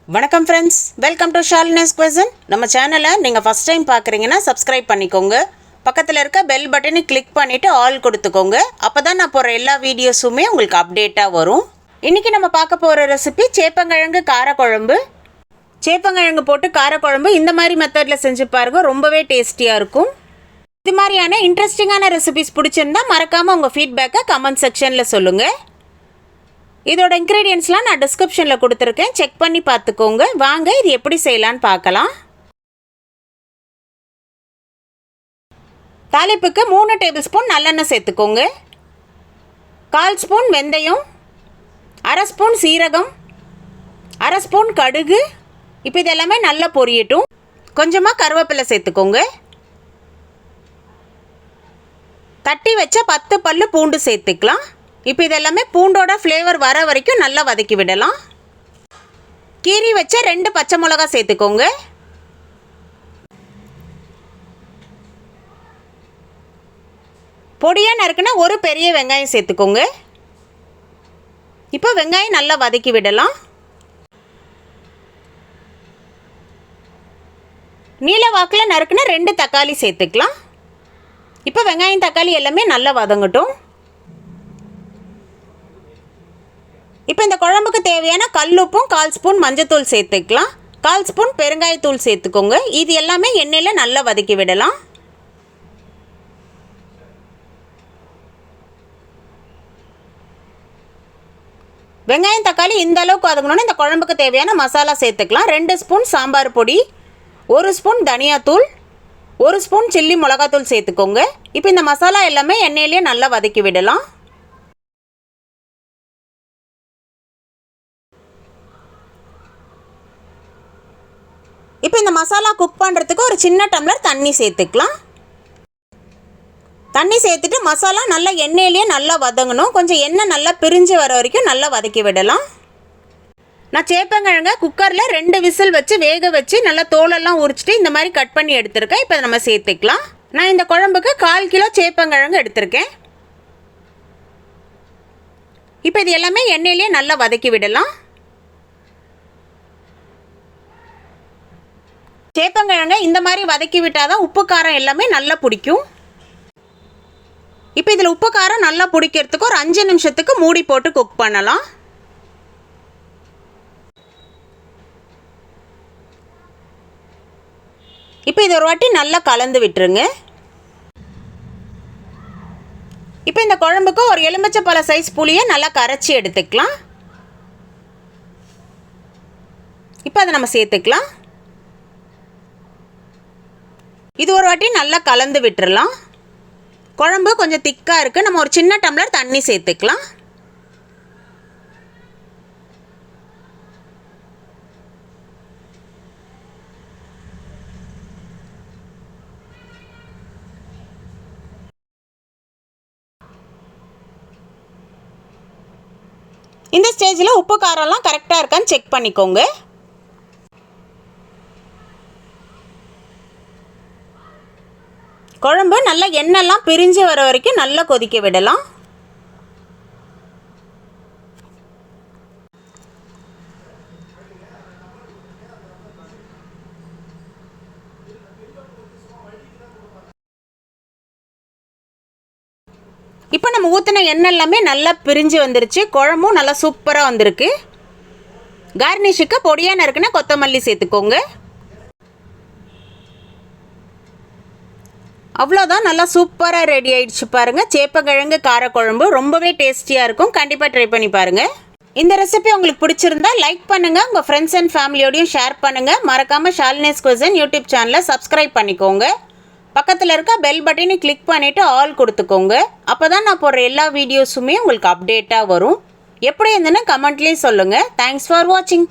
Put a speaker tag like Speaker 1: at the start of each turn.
Speaker 1: வணக்கம் friends, welcome to Shalini's cuisine. நம்ம சேனலை நீங்கள் ஃபஸ்ட் டைம் பார்க்குறீங்கன்னா சப்ஸ்கிரைப் பண்ணிக்கோங்க. பக்கத்தில் இருக்க பெல் பட்டனை கிளிக் பண்ணிவிட்டு ஆல் கொடுத்துக்கோங்க. அப்போ தான் நான் போகிற எல்லா வீடியோஸுமே உங்களுக்கு அப்டேட்டாக வரும். இன்றைக்கி நம்ம பார்க்க போகிற ரெசிபி சேப்பங்கிழங்கு காரக்குழம்பு. சேப்பங்கிழங்கு போட்டு காரக்குழம்பு இந்த மாதிரி மெத்தடில் செஞ்சு பாருங்கள், ரொம்பவே டேஸ்டியாக இருக்கும். இது மாதிரியான இன்ட்ரெஸ்டிங்கான ரெசிபிஸ் பிடிச்சிருந்தா மறக்காமல் உங்கள் ஃபீட்பேக்கை கமெண்ட் செக்ஷனில் சொல்லுங்கள். இதோட இன்க்ரீடியன்ட்ஸ்லாம் நான் டிஸ்கிரிப்ஷனில் கொடுத்துருக்கேன், செக் பண்ணி பார்த்துக்கோங்க. வாங்க இது எப்படி செய்யலான்னு பார்க்கலாம். தாளிப்புக்கு 3 டேபிள் ஸ்பூன் நல்லெண்ணெய் சேர்த்துக்கோங்க. 1/4 ஸ்பூன் வெந்தயம், 1/2 ஸ்பூன் சீரகம், 1/2 ஸ்பூன் கடுகு. இப்போ இது எல்லாமே நல்லா பொரியட்டும். கொஞ்சமாக கருவேப்பிலை சேர்த்துக்கோங்க. தட்டி வச்ச 10 பல்லு பூண்டு சேர்த்துக்கலாம். இப்போ இதெல்லாமே பூண்டோட ஃப்ளேவர் வர வரைக்கும் நல்லா வதக்கி விடலாம். கீரி வச்ச 2 பச்சை மிளகா சேர்த்துக்கோங்க. பொடியாக நறுக்குனா ஒரு பெரிய வெங்காயம் சேர்த்துக்கோங்க. இப்போ வெங்காயம் நல்லா வதக்கி விடலாம். நீல வாக்கில் நறுக்குனா 2 தக்காளி சேர்த்துக்கலாம். இப்போ வெங்காயம் தக்காளி எல்லாமே நல்லா வதங்கட்டும். இப்போ இந்த குழம்புக்கு தேவையான கல்லுப்பும் 1/4 ஸ்பூன் மஞ்சத்தூள் சேர்த்துக்கலாம். 1/4 ஸ்பூன் பெருங்காயத்தூள் சேர்த்துக்கோங்க. இது எல்லாமே எண்ணெயில் நல்லா வதக்கி விடலாம். வெங்காயம் தக்காளி இந்த அளவுக்கு வதங்கணும்னா இந்த குழம்புக்கு தேவையான மசாலா சேர்த்துக்கலாம். 2 ஸ்பூன் சாம்பார் பொடி, 1 ஸ்பூன் தனியாத்தூள், 1 ஸ்பூன் சில்லி மிளகாத்தூள் சேர்த்துக்கோங்க. இப்போ இந்த மசாலா எல்லாமே எண்ணெயிலேயே நல்லா வதக்கி விடலாம். இப்போ இந்த மசாலா குக் பண்ணுறதுக்கு ஒரு சின்ன டம்ளர் தண்ணி சேர்த்துக்கலாம். தண்ணி சேர்த்துட்டு மசாலா நல்லா எண்ணெயிலேயே நல்லா வதங்கணும். கொஞ்சம் எண்ணெய் நல்லா பிரிஞ்சு வர வரைக்கும் நல்லா வதக்கி விடலாம். நான் சேப்பங்கிழங்க குக்கரில் 2 விசில் வச்சு வேக வச்சு நல்லா தோலெல்லாம் உரிச்சிட்டு இந்த மாதிரி கட் பண்ணி எடுத்திருக்கேன். இப்போ நம்ம சேர்த்துக்கலாம். நான் இந்த குழம்புக்கு 1/4 கிலோ சேப்பங்கிழங்கு எடுத்திருக்கேன். இப்போ இது எல்லாமே எண்ணெயிலேயே நல்லா வதக்கி விடலாம். சேப்பங்கிழங்க இந்த மாதிரி வதக்கி விட்டால் தான் உப்பு காரம் எல்லாமே நல்லா பிடிக்கும். இப்போ இதில் உப்பு காரம் நல்லா பிடிக்கிறதுக்கு ஒரு 5 நிமிஷத்துக்கு மூடி போட்டு குக் பண்ணலாம். இப்போ இது ஒரு வாட்டி நல்லா கலந்து விட்டுருங்க. இப்போ இந்த குழம்புக்கு ஒரு எலுமிச்சைப்பழ சைஸ் புளியை நல்லா கரைச்சி எடுத்துக்கலாம். இப்போ அதை நம்ம சேர்த்துக்கலாம். இது ஒரு வாட்டி நல்லா கலந்து விட்டுறலாம். குழம்பு கொஞ்சம் திக்காக இருக்குது. நம்ம ஒரு சின்ன டம்ளர் தண்ணி சேர்த்துக்கலாம். இந்த ஸ்டேஜில் உப்பு காரம்லாம் கரெக்டாக இருக்கான்னு செக் பண்ணிக்கோங்க. குழம்பு நல்லா எண்ணெய்லாம் பிரிஞ்சு வர வரைக்கும் நல்லா கொதிக்க விடலாம். இப்போ நம்ம ஊற்றின எண்ணெய் எல்லாமே நல்லா பிரிஞ்சு வந்துருச்சு. குழம்பும் நல்லா சூப்பராக வந்திருக்கு. கார்னிஷுக்கு பொடியாக நறுக்குன்னா கொத்தமல்லி சேர்த்துக்கோங்க. அவ்வளோதான், நல்லா சூப்பராக ரெடி ஆகிடுச்சு பாருங்கள். சேப்பங்கிழங்கு காரக்குழம்பு ரொம்பவே டேஸ்டியாக இருக்கும். கண்டிப்பாக ட்ரை பண்ணி பாருங்கள். இந்த ரெசிபி உங்களுக்கு பிடிச்சிருந்தா லைக் பண்ணுங்கள், உங்கள் ஃப்ரெண்ட்ஸ் அண்ட் ஃபேமிலியோடையும் ஷேர் பண்ணுங்கள். மறக்காமல் ஷாலினிஸ் குவிசன் யூடியூப் சேனலை சப்ஸ்கிரைப் பண்ணிக்கோங்க. பக்கத்தில் இருக்க பெல் பட்டனை கிளிக் பண்ணிவிட்டு ஆல் கொடுத்துக்கோங்க. அப்போ தான் நான் போடுற எல்லா வீடியோஸுமே உங்களுக்கு அப்டேட்டாக வரும். எப்படி இருந்துன்னு கமெண்ட்லேயும் சொல்லுங்கள். தேங்க்ஸ் ஃபார் வாட்சிங்.